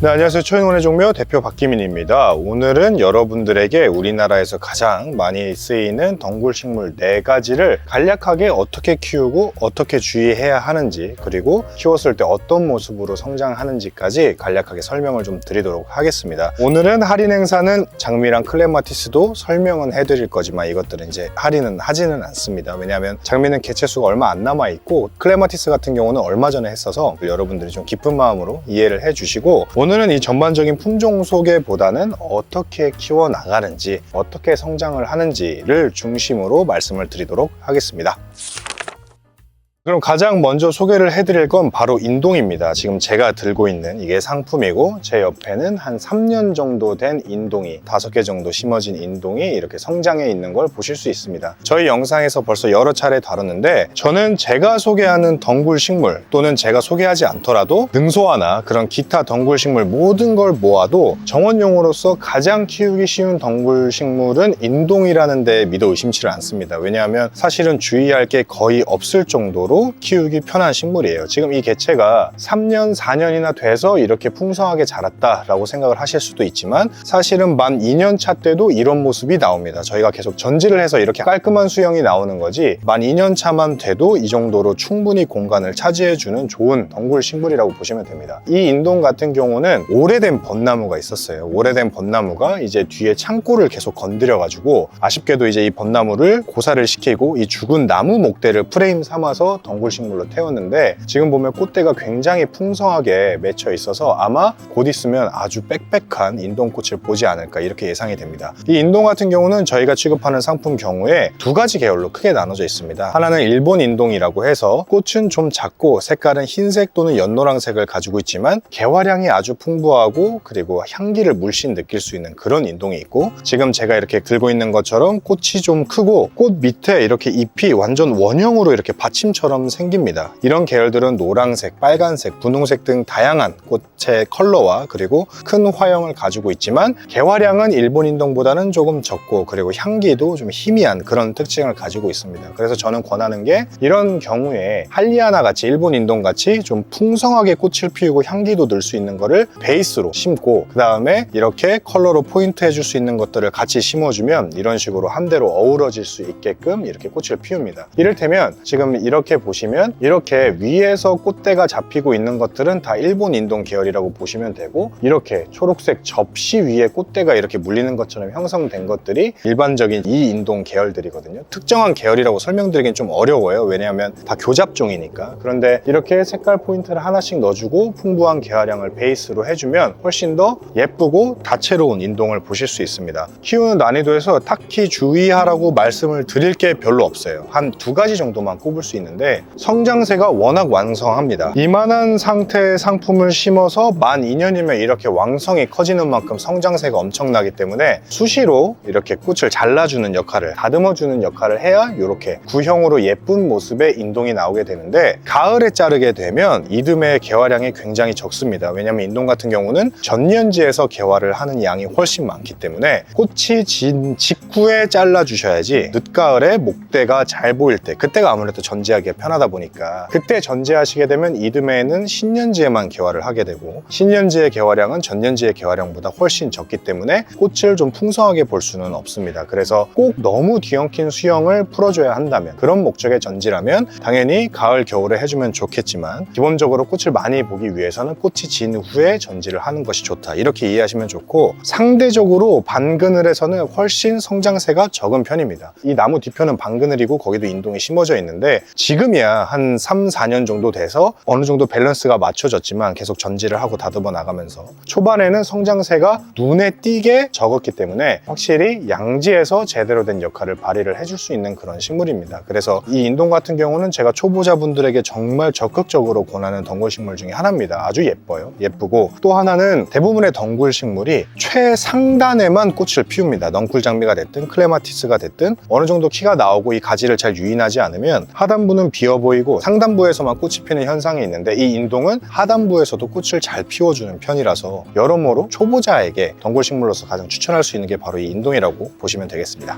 네, 안녕하세요. 초인원의 종묘 대표 박기민입니다. 오늘은 여러분들에게 우리나라에서 가장 많이 쓰이는 덩굴식물 4가지를 간략하게 어떻게 키우고 어떻게 주의해야 하는지, 그리고 키웠을 때 어떤 모습으로 성장하는지까지 간략하게 설명을 좀 드리도록 하겠습니다. 오늘은 할인 행사는 장미랑 클레마티스도 설명은 해드릴 거지만 이것들은 이제 할인은 하지는 않습니다. 왜냐하면 장미는 개체수가 얼마 안 남아있고 클레마티스 같은 경우는 얼마 전에 했어서 여러분들이 좀 깊은 마음으로 이해를 해주시고, 오늘은 이 전반적인 품종 소개보다는 어떻게 키워나가는지, 어떻게 성장을 하는지를 중심으로 말씀을 드리도록 하겠습니다. 그럼 가장 먼저 소개를 해드릴 건 바로 인동입니다. 지금 제가 들고 있는 이게 상품이고, 제 옆에는 한 3년 정도 된 인동이 5개 정도 심어진 인동이 이렇게 성장해 있는 걸 보실 수 있습니다. 저희 영상에서 벌써 여러 차례 다뤘는데, 저는 제가 소개하는 덩굴 식물 또는 제가 소개하지 않더라도 능소화나 그런 기타 덩굴 식물 모든 걸 모아도 정원용으로서 가장 키우기 쉬운 덩굴 식물은 인동이라는 데 믿어 의심치를 않습니다. 왜냐하면 사실은 주의할 게 거의 없을 정도로 키우기 편한 식물이에요. 지금 이 개체가 3년, 4년이나 돼서 이렇게 풍성하게 자랐다라고 생각을 하실 수도 있지만, 사실은 만 2년 차 때도 이런 모습이 나옵니다. 저희가 계속 전지를 해서 이렇게 깔끔한 수영이 나오는 거지, 만 2년 차만 돼도 이 정도로 충분히 공간을 차지해주는 좋은 덩굴 식물이라고 보시면 됩니다. 이 인동 같은 경우는 오래된 벚나무가 있었어요. 오래된 벚나무가 이제 뒤에 창고를 계속 건드려가지고, 아쉽게도 이제 이 벚나무를 고사를 시키고 이 죽은 나무 목대를 프레임 삼아서 덩굴 식물로 태웠는데, 지금 보면 꽃대가 굉장히 풍성하게 맺혀 있어서 아마 곧 있으면 아주 빽빽한 인동꽃을 보지 않을까, 이렇게 예상이 됩니다. 이 인동 같은 경우는 저희가 취급하는 상품 경우에 2가지 계열로 크게 나눠져 있습니다. 하나는 일본 인동이라고 해서 꽃은 좀 작고 색깔은 흰색 또는 연노랑색을 가지고 있지만 개화량이 아주 풍부하고 그리고 향기를 물씬 느낄 수 있는 그런 인동이 있고, 지금 제가 이렇게 들고 있는 것처럼 꽃이 좀 크고 꽃 밑에 이렇게 잎이 완전 원형으로 이렇게 받침처럼 생깁니다. 이런 계열들은 노란색, 빨간색, 분홍색 등 다양한 꽃의 컬러와 그리고 큰 화형을 가지고 있지만, 개화량은 일본 인동보다는 조금 적고 그리고 향기도 좀 희미한 그런 특징을 가지고 있습니다. 그래서 저는 권하는 게, 이런 경우에 할리아나 같이 일본 인동 같이 좀 풍성하게 꽃을 피우고 향기도 늘 수 있는 거를 베이스로 심고, 그 다음에 이렇게 컬러로 포인트 해줄 수 있는 것들을 같이 심어주면 이런 식으로 한 대로 어우러질 수 있게끔 이렇게 꽃을 피웁니다. 이를테면 지금 이렇게 보시면 이렇게 위에서 꽃대가 잡히고 있는 것들은 다 일본 인동 계열이라고 보시면 되고, 이렇게 초록색 접시 위에 꽃대가 이렇게 물리는 것처럼 형성된 것들이 일반적인 이 인동 계열들이거든요. 특정한 계열이라고 설명드리긴 좀 어려워요. 왜냐하면 다 교잡종이니까. 그런데 이렇게 색깔 포인트를 하나씩 넣어주고 풍부한 개화량을 베이스로 해주면 훨씬 더 예쁘고 다채로운 인동을 보실 수 있습니다. 키우는 난이도에서 딱히 주의하라고 말씀을 드릴 게 별로 없어요. 한 2가지 정도만 꼽을 수 있는데, 성장세가 워낙 왕성합니다. 이만한 상태의 상품을 심어서 만 2년이면 이렇게 왕성이 커지는 만큼 성장세가 엄청나기 때문에 수시로 이렇게 꽃을 잘라주는 역할을, 다듬어주는 역할을 해야 이렇게 구형으로 예쁜 모습의 인동이 나오게 되는데, 가을에 자르게 되면 이듬해 개화량이 굉장히 적습니다. 왜냐하면 인동 같은 경우는 전년지에서 개화를 하는 양이 훨씬 많기 때문에 꽃이 진 직후에 잘라주셔야지 늦가을에 목대가 잘 보일 때, 그때가 아무래도 전지하기가 편하다 보니까 그때 전제하시게 되면 이듬해에는 신년지에만 개화를 하게 되고, 신년지의 개화량은 전년지의 개화량보다 훨씬 적기 때문에 꽃을 좀 풍성하게 볼 수는 없습니다. 그래서 꼭 너무 뒤엉킨 수영을 풀어줘야 한다면, 그런 목적의 전지라면 당연히 가을, 겨울에 해주면 좋겠지만, 기본적으로 꽃을 많이 보기 위해서는 꽃이 진 후에 전지를 하는 것이 좋다, 이렇게 이해하시면 좋고, 상대적으로 반그늘에서는 훨씬 성장세가 적은 편입니다. 이 나무 뒤편은 반그늘이고 거기도 인동이 심어져 있는데, 지금이야 한 3, 4년 정도 돼서 어느 정도 밸런스가 맞춰졌지만 계속 전지를 하고 다듬어 나가면서, 초반에는 성장세가 눈에 띄게 적었기 때문에 확실히 양지에서 제대로 된 역할을 발휘를 해줄 수 있는 그런 식물입니다. 그래서 이 인동 같은 경우는 제가 초보자분들에게 정말 적극적으로 권하는 덩굴 식물 중에 하나입니다. 아주 예뻐요. 예쁘고, 또 하나는 대부분의 덩굴 식물이 최상단에만 꽃을 피웁니다. 넝쿨장미가 됐든 클레마티스가 됐든 어느 정도 키가 나오고 이 가지를 잘 유인하지 않으면 하단부는 비어 보이고 상단부에서만 꽃이 피는 현상이 있는데, 이 인동은 하단부에서도 꽃을 잘 피워주는 편이라서 여러모로 초보자에게 덩굴식물로서 가장 추천할 수 있는 게 바로 이 인동이라고 보시면 되겠습니다.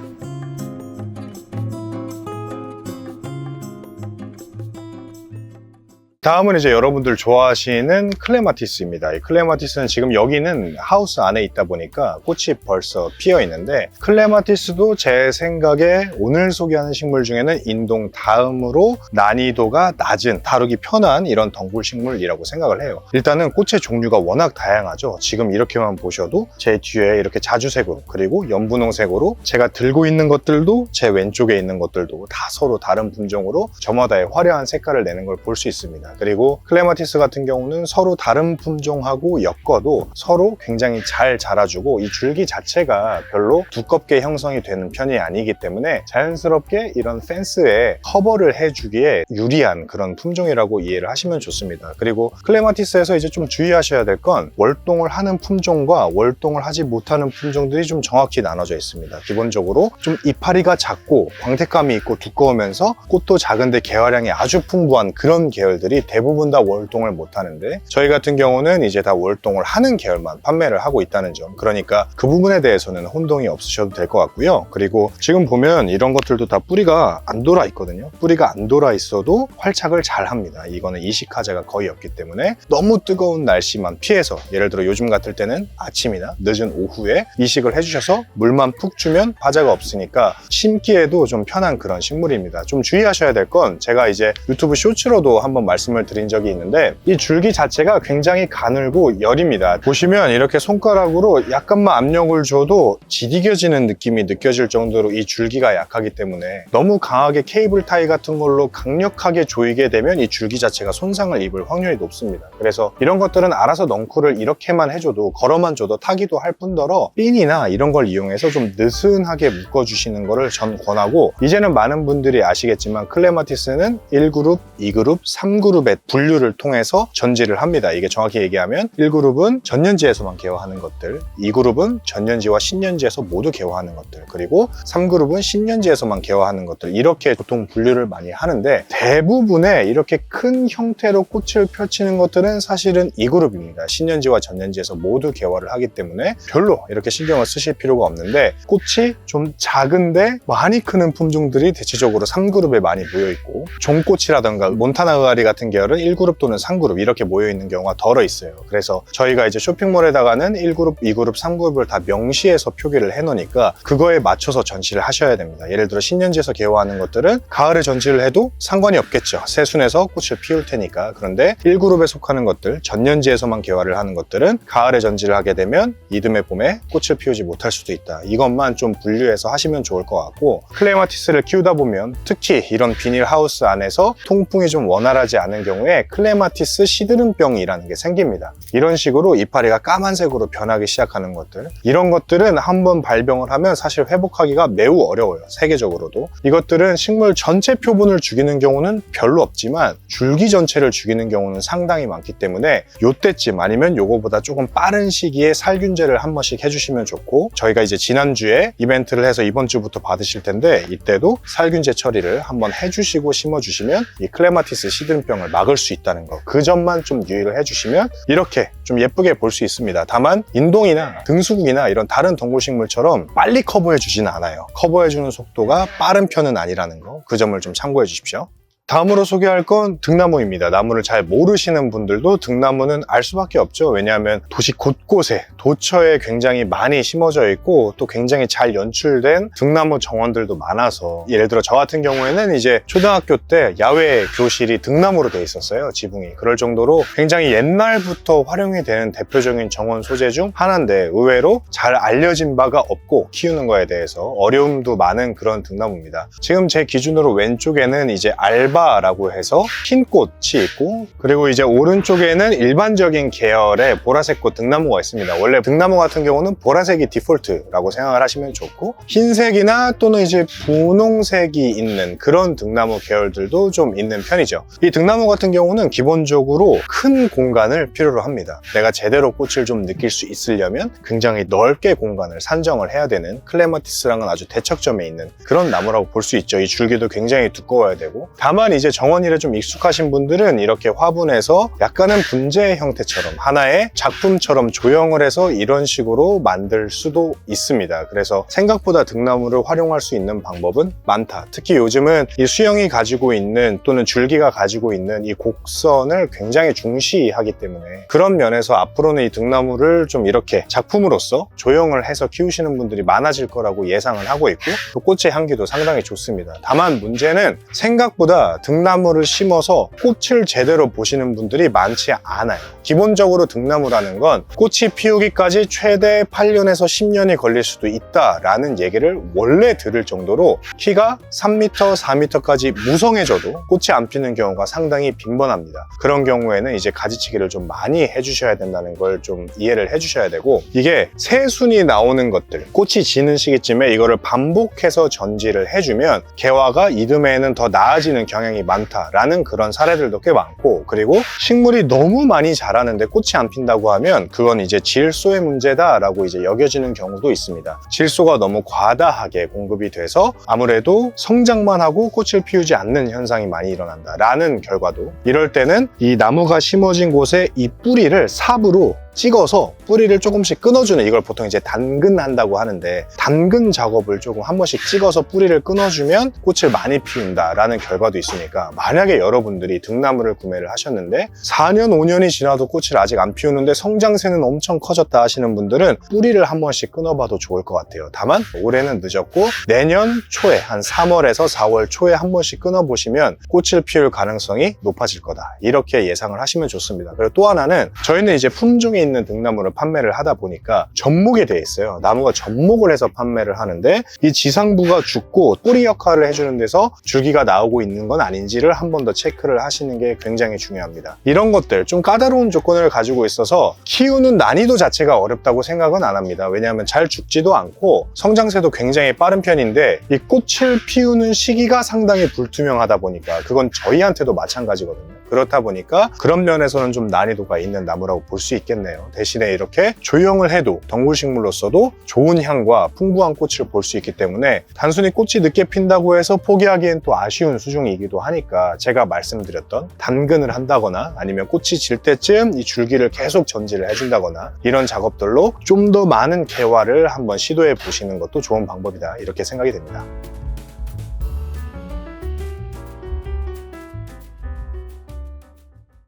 다음은 이제 여러분들 좋아하시는 클레마티스입니다. 이 클레마티스는 지금 여기는 하우스 안에 있다 보니까 꽃이 벌써 피어 있는데, 클레마티스도 제 생각에 오늘 소개하는 식물 중에는 인동 다음으로 난이도가 낮은, 다루기 편한 이런 덩굴 식물이라고 생각을 해요. 일단은 꽃의 종류가 워낙 다양하죠. 지금 이렇게만 보셔도 제 뒤에 이렇게 자주색으로, 그리고 연분홍색으로, 제가 들고 있는 것들도 제 왼쪽에 있는 것들도 다 서로 다른 품종으로 저마다의 화려한 색깔을 내는 걸 볼 수 있습니다. 그리고 클레마티스 같은 경우는 서로 다른 품종하고 엮어도 서로 굉장히 잘 자라주고, 이 줄기 자체가 별로 두껍게 형성이 되는 편이 아니기 때문에 자연스럽게 이런 펜스에 커버를 해주기에 유리한 그런 품종이라고 이해를 하시면 좋습니다. 그리고 클레마티스에서 이제 좀 주의하셔야 될 건 월동을 하는 품종과 월동을 하지 못하는 품종들이 좀 정확히 나눠져 있습니다. 기본적으로 좀 이파리가 작고 광택감이 있고 두꺼우면서 꽃도 작은데 개화량이 아주 풍부한 그런 계열들이 대부분 다 월동을 못 하는데, 저희 같은 경우는 이제 다 월동을 하는 계열만 판매를 하고 있다는 점, 그러니까 그 부분에 대해서는 혼동이 없으셔도 될 것 같고요. 그리고 지금 보면 이런 것들도 다 뿌리가 안 돌아 있거든요. 뿌리가 안 돌아 있어도 활착을 잘 합니다. 이거는 이식화제가 거의 없기 때문에 너무 뜨거운 날씨만 피해서, 예를 들어 요즘 같을 때는 아침이나 늦은 오후에 이식을 해주셔서 물만 푹 주면 화재가 없으니까 심기에도 좀 편한 그런 식물입니다. 좀 주의하셔야 될 건, 제가 이제 유튜브 쇼츠로도 한번 말씀을 드린 적이 있는데, 이 줄기 자체가 굉장히 가늘고 여립니다. 보시면 이렇게 손가락으로 약간만 압력을 줘도 지디겨지는 느낌이 느껴질 정도로 이 줄기가 약하기 때문에, 너무 강하게 케이블 타이 같은 걸로 강력하게 조이게 되면 이 줄기 자체가 손상을 입을 확률이 높습니다. 그래서 이런 것들은 알아서 넝쿨을 이렇게만 해줘도, 걸어만 줘도 타기도 할 뿐더러 핀이나 이런 걸 이용해서 좀 느슨하게 묶어주시는 거를 전 권하고, 이제는 많은 분들이 아시겠지만 클레마티스는 1그룹, 2그룹, 3그룹의 분류를 통해서 전지를 합니다. 이게 정확히 얘기하면 1그룹은 전년지에서만 개화하는 것들, 2그룹은 전년지와 신년지에서 모두 개화하는 것들, 그리고 3그룹은 신년지에서만 개화하는 것들, 이렇게 보통 분류를 많이 하는데, 대부분의 이렇게 큰 형태로 꽃을 펼치는 것들은 사실은 2그룹입니다. 신년지와 전년지에서 모두 개화를 하기 때문에 별로 이렇게 신경을 쓰실 필요가 없는데, 꽃이 좀 작은데 많이 크는 품종들이 대체적으로 3그룹에 많이 모여있고, 종꽃이라던가 몬타나 의아리 같은 계열은 1그룹 또는 3그룹 이렇게 모여있는 경우가 덜어 있어요. 그래서 저희가 이제 쇼핑몰에다가는 1그룹, 2그룹, 3그룹을 다 명시해서 표기를 해놓으니까 그거에 맞춰서 전시를 하셔야 됩니다. 예를 들어 신년지에서 개화하는 것들은 가을에 전시를 해도 상관이 없겠죠. 새순에서 꽃을 피울 테니까. 그런데 1그룹에 속하는 것들, 전년지에서만 개화를 하는 것들은 가을에 전시를 하게 되면 이듬해 봄에 꽃을 피우지 못할 수도 있다. 이것만 좀 분류해서 하시면 좋을 것 같고, 클레마티스를 키우다 보면 특히 이런 비닐하우스 안에서 통풍이 좀 원활하지 않은 경우에 클레마티스 시드름병이라는 게 생깁니다. 이런 식으로 이파리가 까만색으로 변하기 시작하는 것들, 이런 것들은 한번 발병을 하면 사실 회복하기가 매우 어려워요. 세계적으로도. 이것들은 식물 전체 표본을 죽이는 경우는 별로 없지만 줄기 전체를 죽이는 경우는 상당히 많기 때문에 요때쯤 아니면 요거보다 조금 빠른 시기에 살균제를 한 번씩 해주시면 좋고, 저희가 이제 지난주에 이벤트를 해서 이번 주부터 받으실 텐데, 이때도 살균제 처리를 한번 해주시고 심어주시면 이 클레마티스 시드름병을 막을 수 있다는 거, 그 점만 좀 유의를 해주시면 이렇게 좀 예쁘게 볼 수 있습니다. 다만 인동이나 등수국이나 이런 다른 동굴식물처럼 빨리 커버해 주지는 않아요. 커버해주는 속도가 빠른 편은 아니라는 거, 그 점을 좀 참고해 주십시오. 다음으로 소개할 건 등나무입니다. 나무를 잘 모르시는 분들도 등나무는 알 수밖에 없죠. 왜냐하면 도시 곳곳에 도처에 굉장히 많이 심어져 있고, 또 굉장히 잘 연출된 등나무 정원들도 많아서, 예를 들어 저 같은 경우에는 이제 초등학교 때 야외 교실이 등나무로 돼 있었어요. 지붕이. 그럴 정도로 굉장히 옛날부터 활용이 되는 대표적인 정원 소재 중 하나인데, 의외로 잘 알려진 바가 없고 키우는 거에 대해서 어려움도 많은 그런 등나무입니다. 지금 제 기준으로 왼쪽에는 이제 라고 해서 흰 꽃이 있고, 그리고 이제 오른쪽에는 일반적인 계열의 보라색 꽃 등나무가 있습니다. 원래 등나무 같은 경우는 보라색이 디폴트라고 생각을 하시면 좋고, 흰색이나 또는 이제 분홍색이 있는 그런 등나무 계열들도 좀 있는 편이죠. 이 등나무 같은 경우는 기본적으로 큰 공간을 필요로 합니다. 내가 제대로 꽃을 좀 느낄 수 있으려면 굉장히 넓게 공간을 산정을 해야 되는, 클레마티스랑은 아주 대척점에 있는 그런 나무라고 볼 수 있죠. 이 줄기도 굉장히 두꺼워야 되고, 다만 다만 이제 정원일에 좀 익숙하신 분들은 이렇게 화분에서 약간은 분재 형태처럼 하나의 작품처럼 조형을 해서 이런 식으로 만들 수도 있습니다. 그래서 생각보다 등나무를 활용할 수 있는 방법은 많다. 특히 요즘은 이 수영이 가지고 있는 또는 줄기가 가지고 있는 이 곡선을 굉장히 중시하기 때문에 그런 면에서 앞으로는 이 등나무를 좀 이렇게 작품으로서 조형을 해서 키우시는 분들이 많아질 거라고 예상을 하고 있고 또 꽃의 향기도 상당히 좋습니다. 다만 문제는 생각보다 등나무를 심어서 꽃을 제대로 보시는 분들이 많지 않아요. 기본적으로 등나무라는 건 꽃이 피우기까지 최대 8년에서 10년이 걸릴 수도 있다라는 얘기를 원래 들을 정도로 키가 3m, 4m까지 무성해져도 꽃이 안 피는 경우가 상당히 빈번합니다. 그런 경우에는 이제 가지치기를 좀 많이 해주셔야 된다는 걸 좀 이해를 해주셔야 되고 이게 새순이 나오는 것들, 꽃이 지는 시기쯤에 이거를 반복해서 전지를 해주면 개화가 이듬해에는 더 나아지는 경향이 많다라는 그런 사례들도 꽤 많고 그리고 식물이 너무 많이 자라는데 꽃이 안 핀다고 하면 그건 이제 질소의 문제다라고 이제 여겨지는 경우도 있습니다. 질소가 너무 과다하게 공급이 돼서 아무래도 성장만 하고 꽃을 피우지 않는 현상이 많이 일어난다라는 결과도 이럴 때는 이 나무가 심어진 곳에 이 뿌리를 삽으로 찍어서 뿌리를 조금씩 끊어주는 이걸 보통 이제 단근한다고 하는데 단근 작업을 조금 한 번씩 찍어서 뿌리를 끊어주면 꽃을 많이 피운다라는 결과도 있으니까 만약에 여러분들이 등나무를 구매를 하셨는데 4년, 5년이 지나도 꽃을 아직 안 피우는데 성장세는 엄청 커졌다 하시는 분들은 뿌리를 한 번씩 끊어봐도 좋을 것 같아요. 다만 올해는 늦었고 내년 초에 한 3월에서 4월 초에 한 번씩 끊어보시면 꽃을 피울 가능성이 높아질 거다. 이렇게 예상을 하시면 좋습니다. 그리고 또 하나는 저희는 이제 품종이 있는 등나무를 판매를 하다 보니까 접목이 돼 있어요. 나무가 접목을 해서 판매를 하는데 이 지상부가 죽고 뿌리 역할을 해주는 데서 줄기가 나오고 있는 건 아닌지를 한 번 더 체크를 하시는 게 굉장히 중요합니다. 이런 것들 좀 까다로운 조건을 가지고 있어서 키우는 난이도 자체가 어렵다고 생각은 안 합니다. 왜냐하면 잘 죽지도 않고 성장세도 굉장히 빠른 편인데 이 꽃을 피우는 시기가 상당히 불투명하다 보니까 그건 저희한테도 마찬가지거든요. 그렇다 보니까 그런 면에서는 좀 난이도가 있는 나무라고 볼 수 있겠네요. 대신에 이렇게 조형을 해도 덩굴식물로서도 좋은 향과 풍부한 꽃을 볼 수 있기 때문에 단순히 꽃이 늦게 핀다고 해서 포기하기엔 또 아쉬운 수종이기도 하니까 제가 말씀드렸던 단근을 한다거나 아니면 꽃이 질 때쯤 이 줄기를 계속 전지를 해준다거나 이런 작업들로 좀 더 많은 개화를 한번 시도해 보시는 것도 좋은 방법이다 이렇게 생각이 됩니다.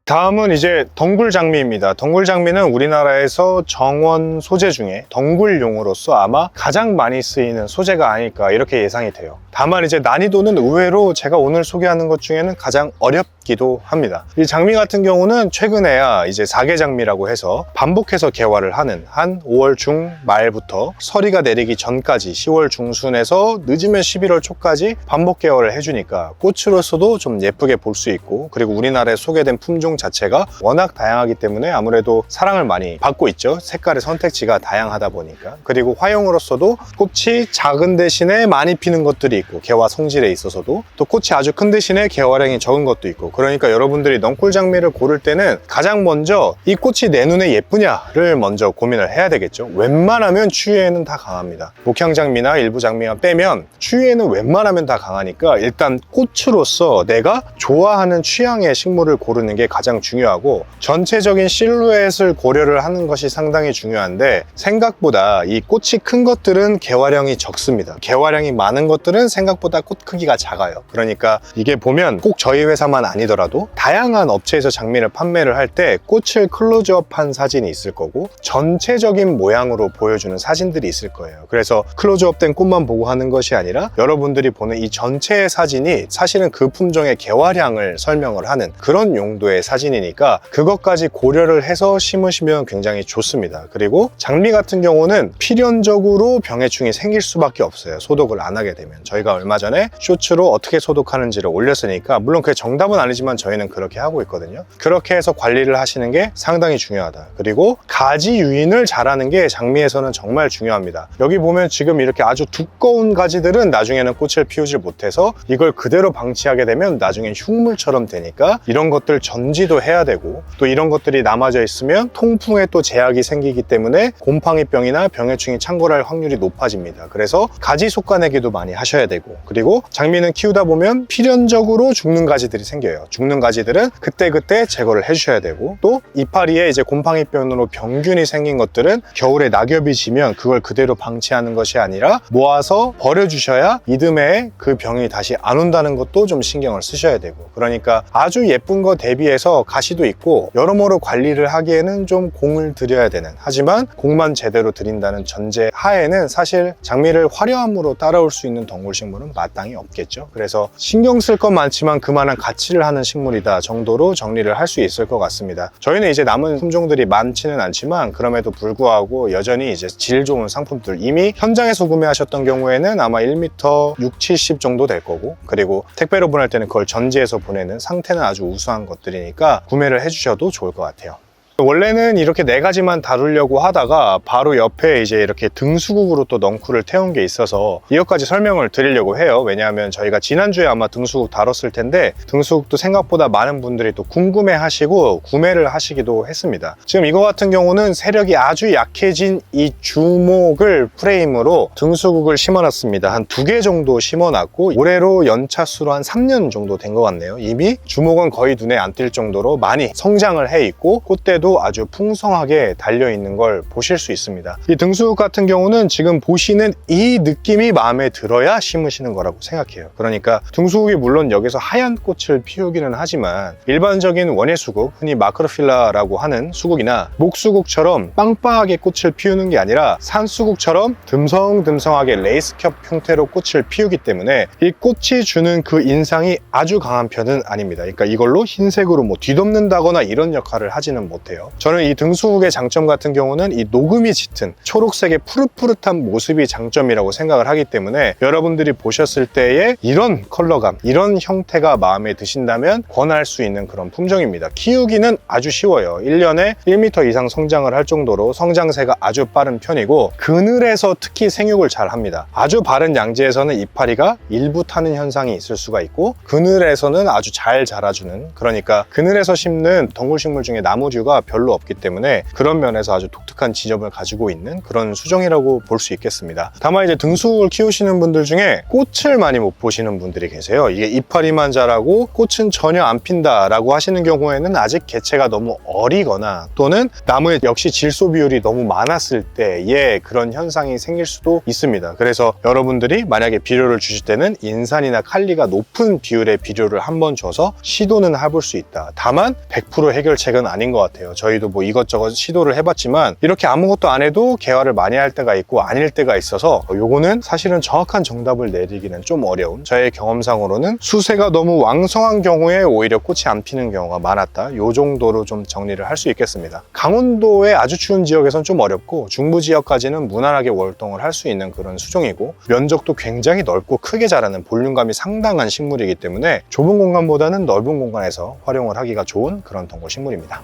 다음은 이제 덩굴장미입니다. 덩굴장미는 우리나라에서 정원 소재 중에 덩굴용으로서 아마 가장 많이 쓰이는 소재가 아닐까 이렇게 예상이 돼요. 다만 이제 난이도는 의외로 제가 오늘 소개하는 것 중에는 가장 어렵기도 합니다. 이 장미 같은 경우는 최근에야 이제 사계장미라고 해서 반복해서 개화를 하는 한 5월 중 말부터 서리가 내리기 전까지 10월 중순에서 늦으면 11월 초까지 반복 개화를 해주니까 꽃으로서도 좀 예쁘게 볼 수 있고 그리고 우리나라에 소개된 품종 자체가 워낙 다양하기 때문에 아무래도 사랑을 많이 받고 있죠. 색깔의 선택지가 다양하다 보니까. 그리고 화용으로서도 꽃이 작은 대신에 많이 피는 것들이 있고 개화 성질에 있어서도 또 꽃이 아주 큰 대신에 개화량이 적은 것도 있고 그러니까 여러분들이 넝쿨장미를 고를 때는 가장 먼저 이 꽃이 내 눈에 예쁘냐를 먼저 고민을 해야 되겠죠. 웬만하면 추위에는 다 강합니다. 목향장미나 일부 장미만 빼면 추위에는 웬만하면 다 강하니까 일단 꽃으로서 내가 좋아하는 취향의 식물을 고르는 게 가장 중요하고 전체적인 실루엣을 고려를 하는 것이 상당히 중요한데 생각보다 이 꽃이 큰 것들은 개화량이 적습니다. 개화량이 많은 것들은 생각보다 꽃 크기가 작아요. 그러니까 이게 보면 꼭 저희 회사만 아니더라도 다양한 업체에서 장미를 판매를 할 때 꽃을 클로즈업한 사진이 있을 거고 전체적인 모양으로 보여주는 사진들이 있을 거예요. 그래서 클로즈업된 꽃만 보고 하는 것이 아니라 여러분들이 보는 이 전체의 사진이 사실은 그 품종의 개화량을 설명을 하는 그런 용도의 사진이니까 그것까지 고려를 해서 심으시면 굉장히 좋습니다. 그리고 장미 같은 경우는 필연적으로 병해충이 생길 수밖에 없어요. 소독을 안 하게 되면. 저희가 얼마 전에 쇼츠로 어떻게 소독하는지를 올렸으니까 물론 그게 정답은 아니지만 저희는 그렇게 하고 있거든요. 그렇게 해서 관리를 하시는 게 상당히 중요하다. 그리고 가지 유인을 잘하는 게 장미에서는 정말 중요합니다. 여기 보면 지금 이렇게 아주 두꺼운 가지들은 나중에는 꽃을 피우질 못해서 이걸 그대로 방치하게 되면 나중엔 흉물처럼 되니까 이런 것들 전지도 해야 되고 또 이런 것들이 남아져 있으면 통풍에 또 제약이 생기기 때문에 곰팡이병이나 병해충이 창궐할 확률이 높아집니다. 그래서 가지 솎아내기도 많이 하셔야 되고, 그리고 장미는 키우다 보면 필연적으로 죽는 가지들이 생겨요. 죽는 가지들은 그때그때 제거를 해주셔야 되고, 또 이파리에 이제 곰팡이병으로 병균이 생긴 것들은 겨울에 낙엽이 지면 그걸 그대로 방치하는 것이 아니라 모아서 버려주셔야 이듬해 그 병이 다시 안 온다는 것도 좀 신경을 쓰셔야 되고, 그러니까 아주 예쁜 거 대비해서 가시도 있고 여러모로 관리를 하기에는 좀 공을 들여야 되는, 하지만 공만 제대로 들인다는 전제 하에는 사실 장미를 화려함으로 따라올 수 있는 덩굴식물은 마땅히 없겠죠. 그래서 신경 쓸 건 많지만 그만한 가치를 하는 식물이다 정도로 정리를 할 수 있을 것 같습니다. 저희는 이제 남은 품종들이 많지는 않지만 그럼에도 불구하고 여전히 이제 질 좋은 상품들, 이미 현장에서 구매하셨던 경우에는 아마 1m 6, 70 정도 될 거고, 그리고 택배로 보낼 때는 그걸 전지해서 보내는 상태는 아주 우수한 것들이니까 구매를 해주셔도 좋을 것 같아요. 원래는 이렇게 4가지만 다루려고 하다가 바로 옆에 이제 이렇게 등수국으로 또 넝쿨을 태운 게 있어서 이것까지 설명을 드리려고 해요. 왜냐하면 저희가 지난주에 아마 등수국 다뤘을 텐데 등수국도 생각보다 많은 분들이 또 궁금해 하시고 구매를 하시기도 했습니다. 지금 이거 같은 경우는 세력이 아주 약해진 이 주목을 프레임으로 등수국을 심어놨습니다. 한 2개 정도 심어놨고 올해로 연차수로 한 3년 정도 된 것 같네요. 이미 주목은 거의 눈에 안 띌 정도로 많이 성장을 해 있고 꽃대도 아주 풍성하게 달려있는 걸 보실 수 있습니다. 이 등수국 같은 경우는 지금 보시는 이 느낌이 마음에 들어야 심으시는 거라고 생각해요. 그러니까 등수국이 물론 여기서 하얀 꽃을 피우기는 하지만 일반적인 원예수국, 흔히 마크로필라라고 하는 수국이나 목수국처럼 빵빵하게 꽃을 피우는 게 아니라 산수국처럼 듬성듬성하게 레이스겹 형태로 꽃을 피우기 때문에 이 꽃이 주는 그 인상이 아주 강한 편은 아닙니다. 그러니까 이걸로 흰색으로 뭐 뒤덮는다거나 이런 역할을 하지는 못해요. 저는 이 등수국의 장점 같은 경우는 이 녹음이 짙은 초록색의 푸릇푸릇한 모습이 장점이라고 생각을 하기 때문에 여러분들이 보셨을 때에 이런 컬러감, 이런 형태가 마음에 드신다면 권할 수 있는 그런 품종입니다. 키우기는 아주 쉬워요. 1년에 1m 이상 성장을 할 정도로 성장세가 아주 빠른 편이고 그늘에서 특히 생육을 잘 합니다. 아주 바른 양지에서는 이파리가 일부 타는 현상이 있을 수가 있고 그늘에서는 아주 잘 자라주는, 그러니까 그늘에서 심는 덩굴식물 중에 나무류가 별로 없기 때문에 그런 면에서 아주 독특한 지점을 가지고 있는 그런 수종이라고 볼 수 있겠습니다. 다만 이제 등수국을 키우시는 분들 중에 꽃을 많이 못 보시는 분들이 계세요. 이게 이파리만 자라고 꽃은 전혀 안 핀다라고 하시는 경우에는 아직 개체가 너무 어리거나 또는 나무에 역시 질소 비율이 너무 많았을 때에 그런 현상이 생길 수도 있습니다. 그래서 여러분들이 만약에 비료를 주실 때는 인산이나 칼리가 높은 비율의 비료를 한번 줘서 시도는 해볼 수 있다. 다만 100% 해결책은 아닌 것 같아요. 저희도 뭐 이것저것 시도를 해봤지만 이렇게 아무것도 안 해도 개화를 많이 할 때가 있고 아닐 때가 있어서 요거는 사실은 정확한 정답을 내리기는 좀 어려운, 저의 경험상으로는 수세가 너무 왕성한 경우에 오히려 꽃이 안 피는 경우가 많았다, 요 정도로 좀 정리를 할 수 있겠습니다. 강원도의 아주 추운 지역에선 좀 어렵고 중부 지역까지는 무난하게 월동을 할 수 있는 그런 수종이고 면적도 굉장히 넓고 크게 자라는 볼륨감이 상당한 식물이기 때문에 좁은 공간보다는 넓은 공간에서 활용을 하기가 좋은 그런 덩굴 식물입니다.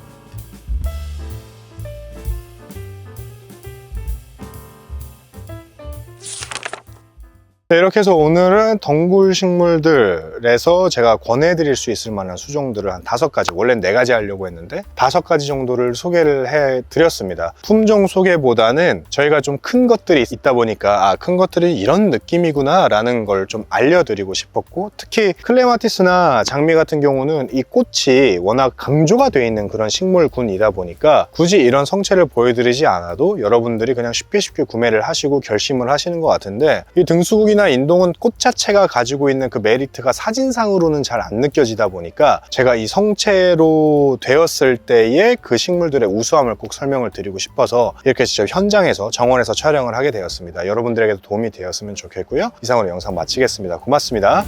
네, 이렇게 해서 오늘은 덩굴 식물들에서 제가 권해드릴 수 있을 만한 수종들을 한 5가지, 원래는 4가지 하려고 했는데 5가지 정도를 소개를 해드렸습니다. 품종 소개보다는 저희가 좀 큰 것들이 있다 보니까 큰 것들이 이런 느낌이구나 라는 걸 좀 알려드리고 싶었고, 특히 클레마티스나 장미 같은 경우는 이 꽃이 워낙 강조가 되어 있는 그런 식물군이다 보니까 굳이 이런 성체를 보여드리지 않아도 여러분들이 그냥 쉽게 구매를 하시고 결심을 하시는 것 같은데, 이 등수국이나 인동은 꽃 자체가 가지고 있는 그 메리트가 사진상으로는 잘 안 느껴지다 보니까 제가 이 성체로 되었을 때의 그 식물들의 우수함을 꼭 설명을 드리고 싶어서 이렇게 직접 현장에서 정원에서 촬영을 하게 되었습니다. 여러분들에게도 도움이 되었으면 좋겠고요. 이상으로 영상 마치겠습니다. 고맙습니다.